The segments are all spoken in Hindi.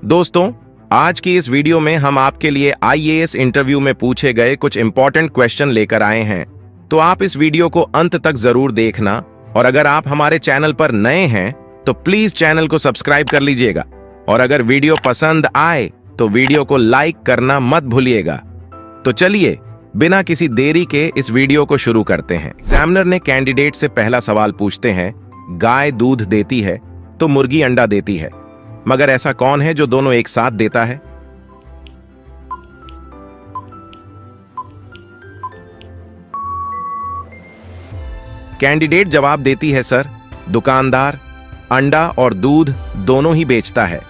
दोस्तों, आज की इस वीडियो में हम आपके लिए आईएएस इंटरव्यू में पूछे गए कुछ इंपॉर्टेंट क्वेश्चन लेकर आए हैं, तो आप इस वीडियो को अंत तक जरूर देखना। और अगर आप हमारे चैनल पर नए हैं तो प्लीज चैनल को सब्सक्राइब कर लीजिएगा, और अगर वीडियो पसंद आए तो वीडियो को लाइक करना मत भूलिएगा। तो चलिए बिना किसी देरी के इस वीडियो को शुरू करते हैं। एग्जामिनर ने कैंडिडेट से पहला सवाल पूछते हैं, गाय दूध देती है तो मुर्गी अंडा देती है, मगर ऐसा कौन है जो दोनों एक साथ देता है? कैंडिडेट जवाब देती है, सर, दुकानदार अंडा और दूध दोनों ही बेचता है।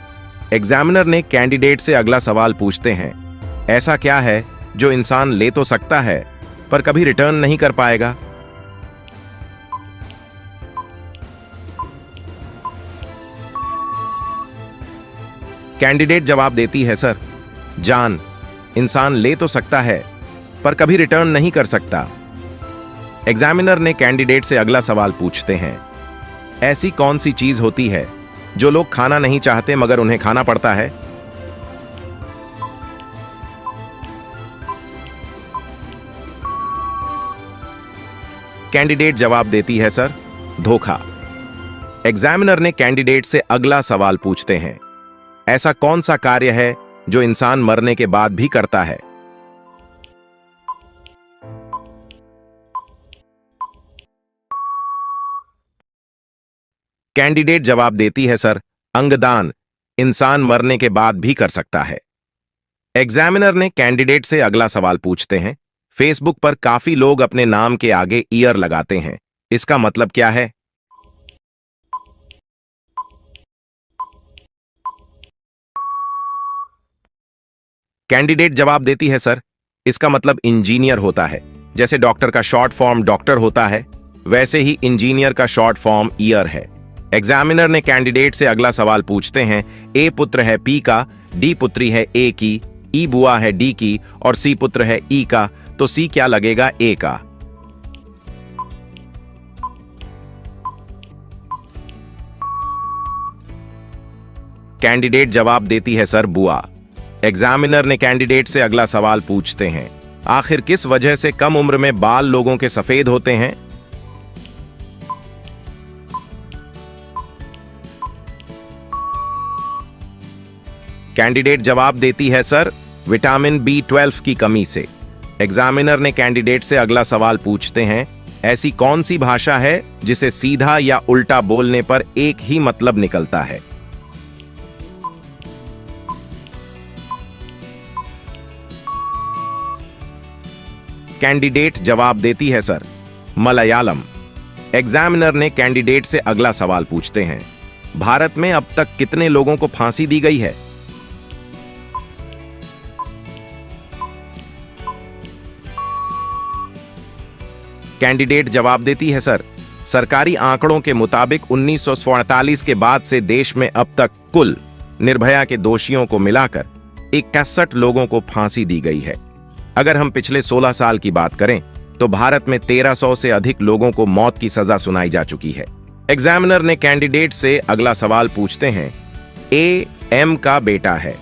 एग्जामिनर ने कैंडिडेट से अगला सवाल पूछते हैं, ऐसा क्या है जो इंसान ले तो सकता है पर कभी रिटर्न नहीं कर पाएगा? कैंडिडेट जवाब देती है, सर, जान। इंसान ले तो सकता है पर कभी रिटर्न नहीं कर सकता। एग्जामिनर ने कैंडिडेट से अगला सवाल पूछते हैं, ऐसी कौन सी चीज होती है जो लोग खाना नहीं चाहते मगर उन्हें खाना पड़ता है? कैंडिडेट जवाब देती है, सर, धोखा। एग्जामिनर ने कैंडिडेट से अगला सवाल पूछते हैं, ऐसा कौन सा कार्य है जो इंसान मरने के बाद भी करता है? कैंडिडेट जवाब देती है, सर, अंगदान। इंसान मरने के बाद भी कर सकता है। एग्जामिनर ने कैंडिडेट से अगला सवाल पूछते हैं, फेसबुक पर काफी लोग अपने नाम के आगे ईयर लगाते हैं, इसका मतलब क्या है? कैंडिडेट जवाब देती है, सर, इसका मतलब इंजीनियर होता है। जैसे डॉक्टर का शॉर्ट फॉर्म डॉक्टर होता है, वैसे ही इंजीनियर का शॉर्ट फॉर्म ईयर है। एग्जामिनर ने कैंडिडेट से अगला सवाल पूछते हैं, ए पुत्र है पी का, डी पुत्री है ए की, ई बुआ है डी की और सी पुत्र है ई का, तो सी क्या लगेगा ए का? कैंडिडेट जवाब देती है, सर, बुआ। एग्जामिनर ने कैंडिडेट से अगला सवाल पूछते हैं, आखिर किस वजह से कम उम्र में बाल लोगों के सफेद होते हैं? कैंडिडेट जवाब देती है, सर, विटामिन B12 की कमी से। एग्जामिनर ने कैंडिडेट से अगला सवाल पूछते हैं, ऐसी कौन सी भाषा है जिसे सीधा या उल्टा बोलने पर एक ही मतलब निकलता है? कैंडिडेट जवाब देती है, सर, मलयालम। एग्जामिनर ने कैंडिडेट से अगला सवाल पूछते हैं, भारत में अब तक कितने लोगों को फांसी दी गई है? कैंडिडेट जवाब देती है, सर, सरकारी आंकड़ों के मुताबिक 1948 के बाद से देश में अब तक कुल निर्भया के दोषियों को मिलाकर 61 लोगों को फांसी दी गई है। अगर हम पिछले 16 साल की बात करें तो भारत में 1300 से अधिक लोगों को मौत की सजा सुनाई जा चुकी है। एग्जामिनर ने कैंडिडेट से अगला सवाल पूछते हैं, ए एम का बेटा है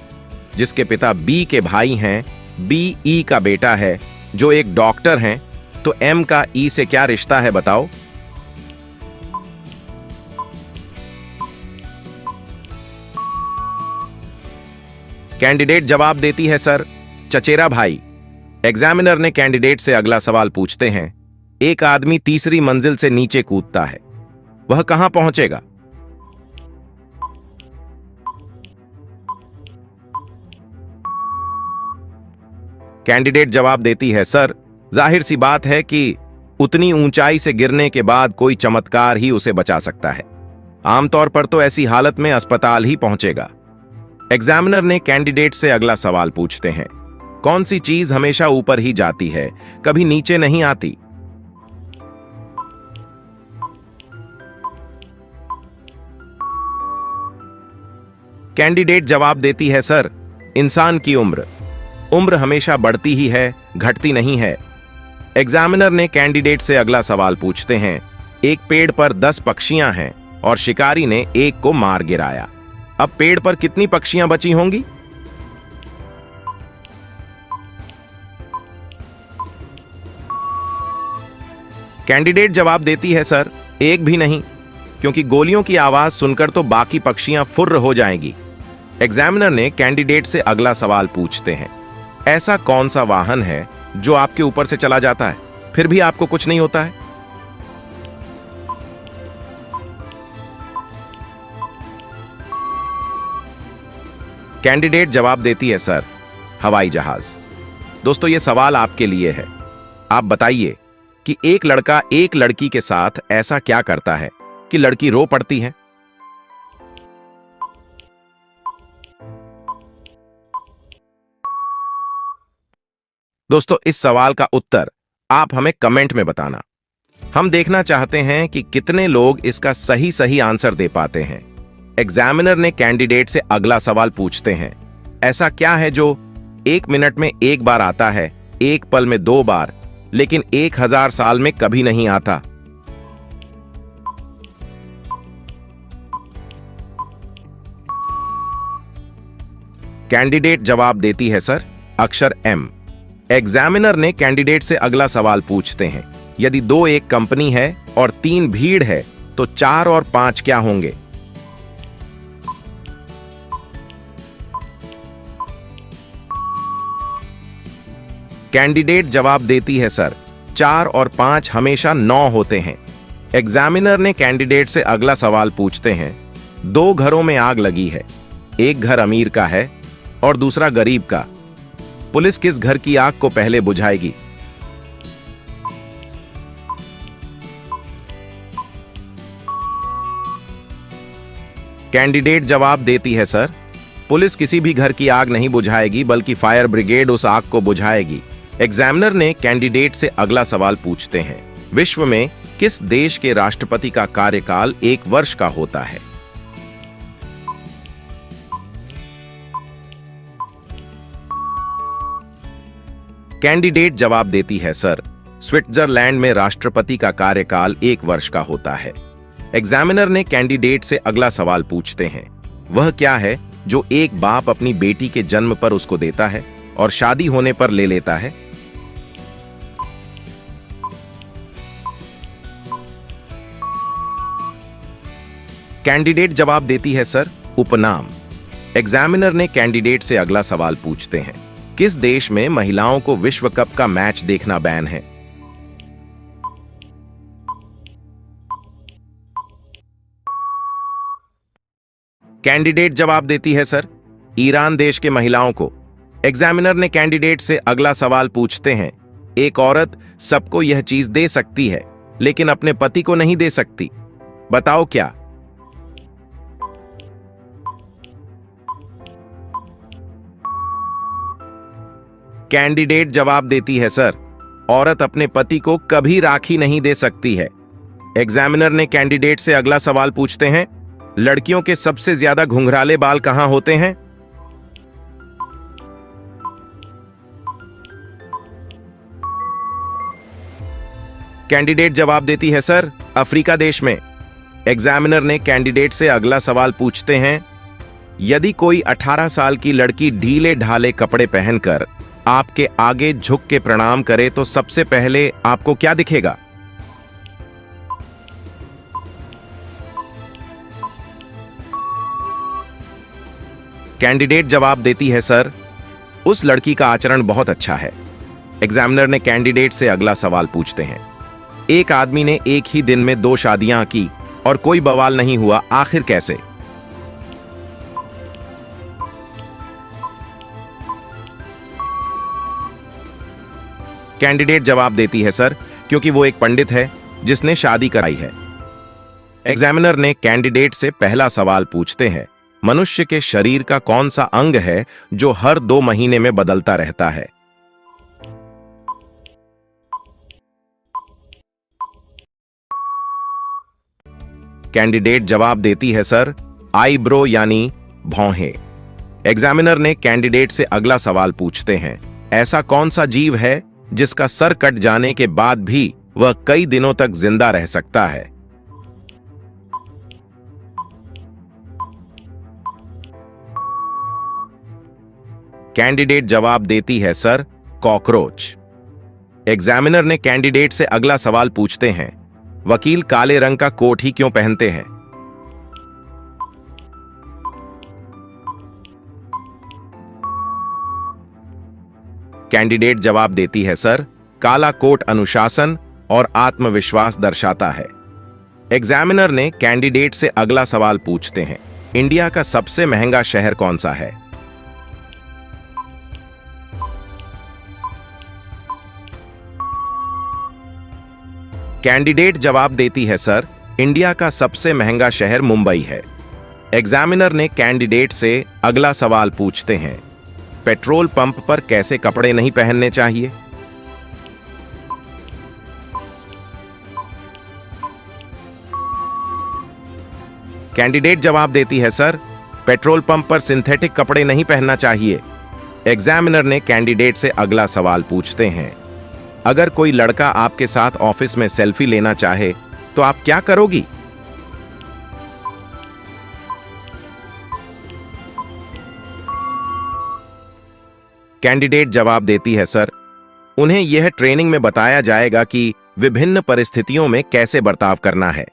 जिसके पिता बी के भाई हैं, बी ई का बेटा है जो एक डॉक्टर हैं, तो एम का ई से क्या रिश्ता है बताओ? कैंडिडेट जवाब देती है, सर, चचेरा भाई। एग्जामिनर ने कैंडिडेट से अगला सवाल पूछते हैं, एक आदमी तीसरी मंजिल से नीचे कूदता है, वह कहां पहुंचेगा? कैंडिडेट जवाब देती है, सर, जाहिर सी बात है कि उतनी ऊंचाई से गिरने के बाद कोई चमत्कार ही उसे बचा सकता है। आमतौर पर तो ऐसी हालत में अस्पताल ही पहुंचेगा। एग्जामिनर ने कैंडिडेट से अगला सवाल पूछते हैं, कौन सी चीज हमेशा ऊपर ही जाती है, कभी नीचे नहीं आती? कैंडिडेट जवाब देती है, सर, इंसान की उम्र। उम्र हमेशा बढ़ती ही है, घटती नहीं है। एग्जामिनर ने कैंडिडेट से अगला सवाल पूछते हैं, एक पेड़ पर 10 पक्षियां हैं और शिकारी ने एक को मार गिराया। अब पेड़ पर कितनी पक्षियां बची होंगी? कैंडिडेट जवाब देती है, सर, एक भी नहीं, क्योंकि गोलियों की आवाज सुनकर तो बाकी पक्षियां फुर्र हो जाएंगी। एग्जामिनर ने कैंडिडेट से अगला सवाल पूछते हैं, ऐसा कौन सा वाहन है जो आपके ऊपर से चला जाता है फिर भी आपको कुछ नहीं होता है? कैंडिडेट जवाब देती है, सर, हवाई जहाज। दोस्तों, यह सवाल आपके लिए है। आप बताइए कि एक लड़का एक लड़की के साथ ऐसा क्या करता है कि लड़की रो पड़ती है? दोस्तों, इस सवाल का उत्तर आप हमें कमेंट में बताना। हम देखना चाहते हैं कि कितने लोग इसका सही सही आंसर दे पाते हैं। एग्जामिनर ने कैंडिडेट से अगला सवाल पूछते हैं, ऐसा क्या है जो 1 मिनट में एक बार आता है, 1 पल में 2 बार, लेकिन 1000 साल में कभी नहीं आता? कैंडिडेट जवाब देती है, सर, अक्षर एम। एग्जामिनर ने कैंडिडेट से अगला सवाल पूछते हैं, यदि 2 एक कंपनी है और 3 भीड़ है तो 4 और 5 क्या होंगे? कैंडिडेट जवाब देती है, सर, 4 और 5 हमेशा 9 होते हैं। एग्जामिनर ने कैंडिडेट से अगला सवाल पूछते हैं, 2 घरों में आग लगी है, एक घर अमीर का है और दूसरा गरीब का। पुलिस किस घर की आग को पहले बुझाएगी? कैंडिडेट जवाब देती है, सर, पुलिस किसी भी घर की आग नहीं बुझाएगी, बल्कि फायर ब्रिगेड उस आग को बुझाएगी। एग्जामिनर ने कैंडिडेट से अगला सवाल पूछते हैं, विश्व में किस देश के राष्ट्रपति का कार्यकाल 1 वर्ष का होता है? कैंडिडेट जवाब देती है, सर, स्विट्जरलैंड में राष्ट्रपति का कार्यकाल 1 वर्ष का होता है। एग्जामिनर ने कैंडिडेट से अगला सवाल पूछते हैं, वह क्या है जो एक बाप अपनी बेटी के जन्म पर उसको देता है और शादी होने पर ले लेता है? कैंडिडेट जवाब देती है, सर, उपनाम। एग्जामिनर ने कैंडिडेट से अगला सवाल पूछते हैं, किस देश में महिलाओं को विश्व कप का मैच देखना बैन है? कैंडिडेट जवाब देती है, सर, ईरान देश के महिलाओं को। एग्जामिनर ने कैंडिडेट से अगला सवाल पूछते हैं, एक औरत सबको यह चीज दे सकती है लेकिन अपने पति को नहीं दे सकती, बताओ क्या? कैंडिडेट जवाब देती है, सर, औरत अपने पति को कभी राखी नहीं दे सकती है। एग्जामिनर ने कैंडिडेट से अगला सवाल पूछते हैं, लड़कियों के सबसे ज्यादा घुंघराले बाल कहां होते हैं? कैंडिडेट जवाब देती है, सर, अफ्रीका देश में। एग्जामिनर ने कैंडिडेट से अगला सवाल पूछते हैं, यदि कोई 18 साल की लड़की ढीले ढाले कपड़े पहनकर आपके आगे झुक के प्रणाम करे तो सबसे पहले आपको क्या दिखेगा? कैंडिडेट जवाब देती है, सर, उस लड़की का आचरण बहुत अच्छा है। एग्जामिनर ने कैंडिडेट से अगला सवाल पूछते हैं, एक आदमी ने एक ही दिन में 2 शादियां की और कोई बवाल नहीं हुआ, आखिर कैसे? कैंडिडेट जवाब देती है, सर, क्योंकि वो एक पंडित है जिसने शादी कराई है। एग्जामिनर ने कैंडिडेट से पहला सवाल पूछते हैं, मनुष्य के शरीर का कौन सा अंग है जो हर 2 महीने में बदलता रहता है? कैंडिडेट जवाब देती है, सर, आईब्रो यानी भौहें। एग्जामिनर ने कैंडिडेट से अगला सवाल पूछते हैं, ऐसा कौन सा जीव है जिसका सर कट जाने के बाद भी वह कई दिनों तक जिंदा रह सकता है? कैंडिडेट जवाब देती है सर, कॉकरोच। एग्जामिनर ने कैंडिडेट से अगला सवाल पूछते हैं, वकील काले रंग का कोट ही क्यों पहनते हैं? कैंडिडेट जवाब देती है सर, काला कोट अनुशासन और आत्मविश्वास दर्शाता है। एग्जामिनर ने कैंडिडेट से अगला सवाल पूछते हैं, इंडिया का सबसे महंगा शहर कौन सा है? कैंडिडेट जवाब देती है सर, इंडिया का सबसे महंगा शहर मुंबई है। एग्जामिनर ने कैंडिडेट से अगला सवाल पूछते हैं, पेट्रोल पंप पर कैसे कपड़े नहीं पहनने चाहिए? कैंडिडेट जवाब देती है सर, पेट्रोल पंप पर सिंथेटिक कपड़े नहीं पहनना चाहिए। एग्जामिनर ने कैंडिडेट से अगला सवाल पूछते हैं, अगर कोई लड़का आपके साथ ऑफिस में सेल्फी लेना चाहे तो आप क्या करोगी? कैंडिडेट जवाब देती है सर, उन्हें यह ट्रेनिंग में बताया जाएगा कि विभिन्न परिस्थितियों में कैसे बर्ताव करना है।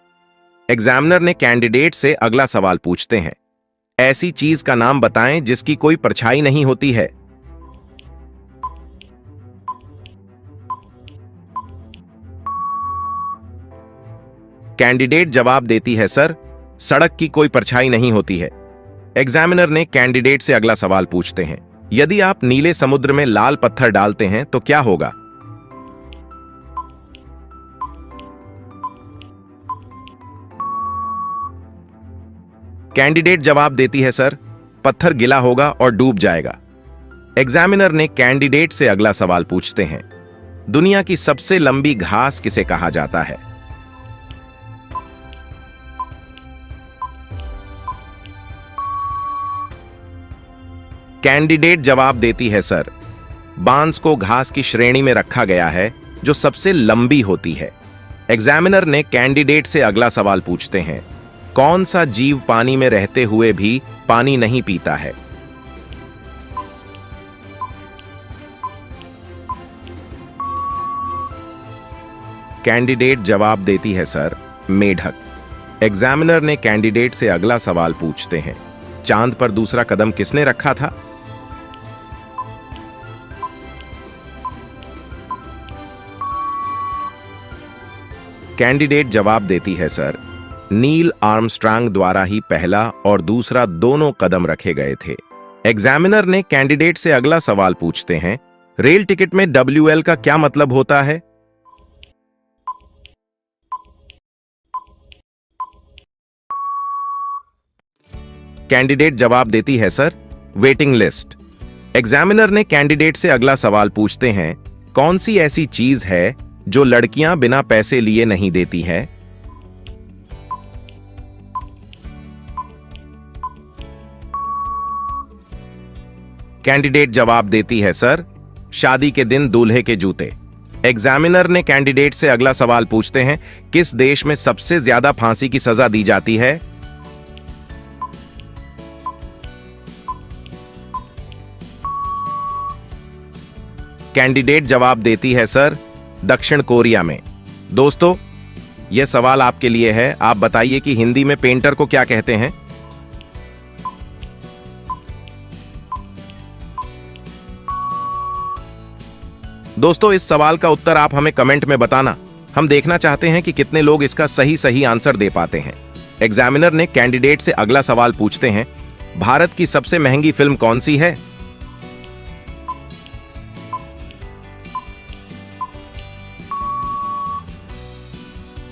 एग्जामिनर ने कैंडिडेट से अगला सवाल पूछते हैं, ऐसी चीज का नाम बताएं जिसकी कोई परछाई नहीं होती है। कैंडिडेट जवाब देती है सर, सड़क की कोई परछाई नहीं होती है। एग्जामिनर ने कैंडिडेट से अगला सवाल पूछते हैं, यदि आप नीले समुद्र में लाल पत्थर डालते हैं तो क्या होगा? कैंडिडेट जवाब देती है सर, पत्थर गिला होगा और डूब जाएगा। एग्जामिनर ने कैंडिडेट से अगला सवाल पूछते हैं, दुनिया की सबसे लंबी घास किसे कहा जाता है? कैंडिडेट जवाब देती है सर, बांस को घास की श्रेणी में रखा गया है जो सबसे लंबी होती है। एग्जामिनर ने कैंडिडेट से अगला सवाल पूछते हैं, कौन सा जीव पानी में रहते हुए भी पानी नहीं पीता है? कैंडिडेट जवाब देती है सर, मेढक। एग्जामिनर ने कैंडिडेट से अगला सवाल पूछते हैं, चांद पर दूसरा कदम किसने रखा था? कैंडिडेट जवाब देती है सर, नील आर्मस्ट्रांग द्वारा ही पहला और दूसरा दोनों कदम रखे गए थे। एग्जामिनर ने कैंडिडेट से अगला सवाल पूछते हैं, रेल टिकट में WL का क्या मतलब होता है? कैंडिडेट जवाब देती है सर, वेटिंग लिस्ट। एग्जामिनर ने कैंडिडेट से अगला सवाल पूछते हैं, कौन सी ऐसी चीज है जो लड़कियां बिना पैसे लिए नहीं देती है? कैंडिडेट जवाब देती है सर, शादी के दिन दूल्हे के जूते। एग्जामिनर ने कैंडिडेट से अगला सवाल पूछते हैं, किस देश में सबसे ज्यादा फांसी की सजा दी जाती है? कैंडिडेट जवाब देती है सर, दक्षिण कोरिया में। दोस्तों, यह सवाल आपके लिए है, आप बताइए कि हिंदी में पेंटर को क्या कहते हैं? दोस्तों, इस सवाल का उत्तर आप हमें कमेंट में बताना। हम देखना चाहते हैं कि कितने लोग इसका सही आंसर दे पाते हैं। एग्जामिनर ने कैंडिडेट से अगला सवाल पूछते हैं, भारत की सबसे महंगी फिल्म कौन सी है?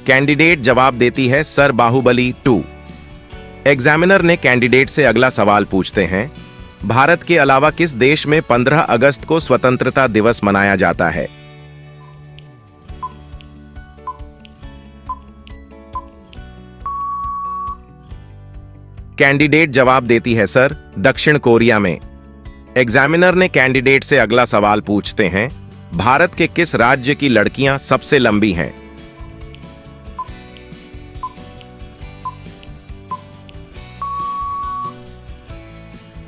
कैंडिडेट जवाब देती है सर, बाहुबली 2। एग्जामिनर ने कैंडिडेट से अगला सवाल पूछते हैं, भारत के अलावा किस देश में 15 अगस्त को स्वतंत्रता दिवस मनाया जाता है? कैंडिडेट जवाब देती है सर, दक्षिण कोरिया में। एग्जामिनर ने कैंडिडेट से अगला सवाल पूछते हैं, भारत के किस राज्य की लड़कियां सबसे लंबी हैं?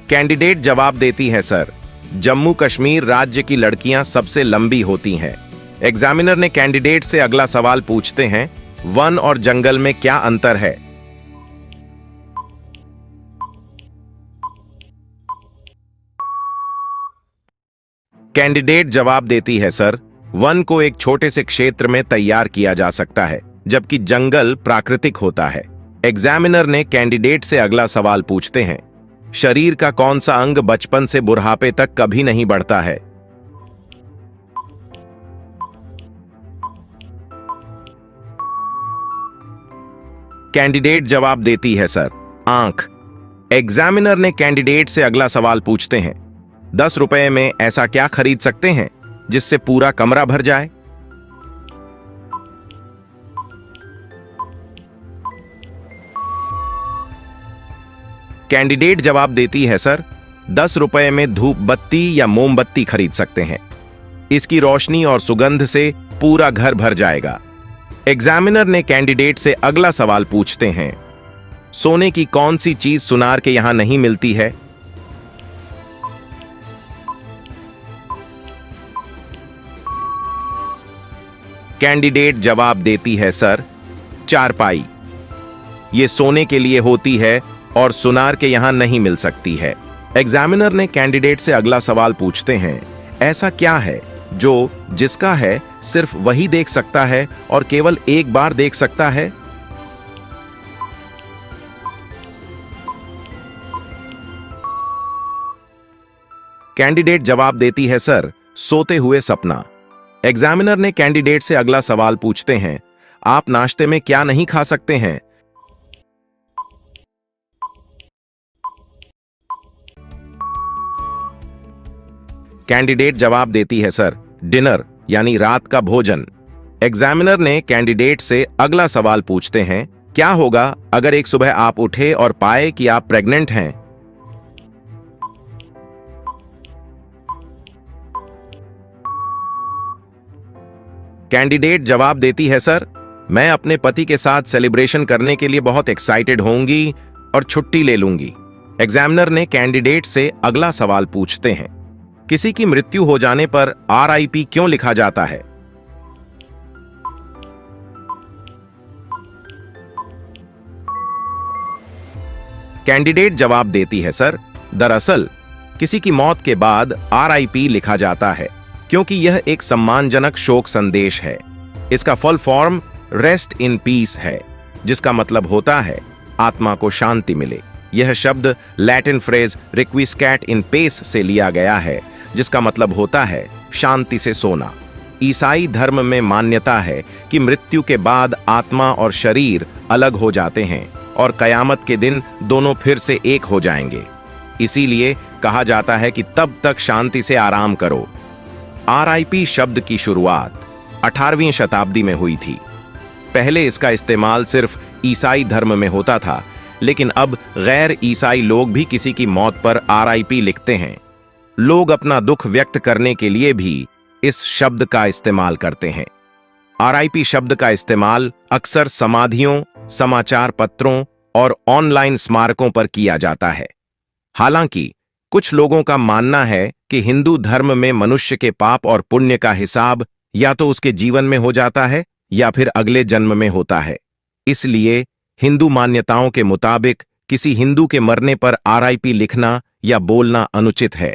कैंडिडेट जवाब देती है सर, जम्मू कश्मीर राज्य की लड़कियां सबसे लंबी होती हैं। एग्जामिनर ने कैंडिडेट से अगला सवाल पूछते हैं, वन और जंगल में क्या अंतर है? कैंडिडेट जवाब देती है, सर, वन को एक छोटे से क्षेत्र में तैयार किया जा सकता है, जबकि जंगल प्राकृतिक होता है। एग्जामिनर ने कैंडिडेट से अगला सवाल पूछते हैं, शरीर का कौन सा अंग बचपन से बुढ़ापे तक कभी नहीं बढ़ता है? कैंडिडेट जवाब देती है, सर, आंख। एग्जामिनर ने कैंडिडेट से अगला सवाल पूछते हैं, 10 रुपए में ऐसा क्या खरीद सकते हैं जिससे पूरा कमरा भर जाए? कैंडिडेट जवाब देती है, सर, 10 रुपए में धूप बत्ती या मोमबत्ती खरीद सकते हैं। इसकी रोशनी और सुगंध से पूरा घर भर जाएगा। एग्जामिनर ने कैंडिडेट से अगला सवाल पूछते हैं, सोने की कौन सी चीज सुनार के यहां नहीं मिलती है? कैंडिडेट जवाब देती है, सर, चारपाई। ये सोने के लिए होती है और सुनार के यहां नहीं मिल सकती है। एग्जामिनर ने कैंडिडेट से अगला सवाल पूछते हैं, ऐसा क्या है जो जिसका है सिर्फ वही देख सकता है और केवल एक बार देख सकता है? कैंडिडेट जवाब देती है, सर, सोते हुए सपना। एग्जामिनर ने कैंडिडेट से अगला सवाल पूछते हैं, आप नाश्ते में क्या नहीं खा सकते हैं? कैंडिडेट जवाब देती है, सर, डिनर यानी रात का भोजन। एग्जामिनर ने कैंडिडेट से अगला सवाल पूछते हैं, क्या होगा अगर एक सुबह आप उठे और पाए कि आप प्रेग्नेंट हैं? कैंडिडेट जवाब देती है, सर, मैं अपने पति के साथ सेलिब्रेशन करने के लिए बहुत एक्साइटेड होंगी और छुट्टी ले लूंगी। एग्जामिनर ने कैंडिडेट से अगला सवाल पूछते हैं, किसी की मृत्यु हो जाने पर RIP क्यों लिखा जाता है? कैंडिडेट जवाब देती है, सर, दरअसल किसी की मौत के बाद RIP लिखा जाता है क्योंकि यह एक सम्मानजनक शोक संदेश है। इसका full form rest in peace है, जिसका मतलब होता है आत्मा को शांति मिले। यह शब्द लैटिन फ्रेज रिक्विस्कैट इन पेस से लिया गया है, जिसका मतलब होता है शांति से सोना। ईसाई धर्म में मान्यता है कि मृत्यु के बाद आत्मा और शरीर अलग हो जाते हैं और कयामत के दिन दोनों फिर से एक हो जाएंगे। इसीलिए कहा जाता है कि तब तक शांति से आराम करो। RIP शब्द की शुरुआत 18वीं शताब्दी में हुई थी। पहले इसका इस्तेमाल सिर्फ ईसाई धर्म में होता था, लेकिन अब गैर ईसाई लोग भी किसी की मौत पर RIP लिखते हैं। लोग अपना दुख व्यक्त करने के लिए भी इस शब्द का इस्तेमाल करते हैं। RIP शब्द का इस्तेमाल अक्सर समाधियों, समाचार पत्रों और ऑनलाइन स्मारकों पर किया जाता है। हालांकि कुछ लोगों का मानना है कि हिंदू धर्म में मनुष्य के पाप और पुण्य का हिसाब या तो उसके जीवन में हो जाता है या फिर अगले जन्म में होता है। इसलिए हिंदू मान्यताओं के मुताबिक किसी हिंदू के मरने पर RIP लिखना या बोलना अनुचित है।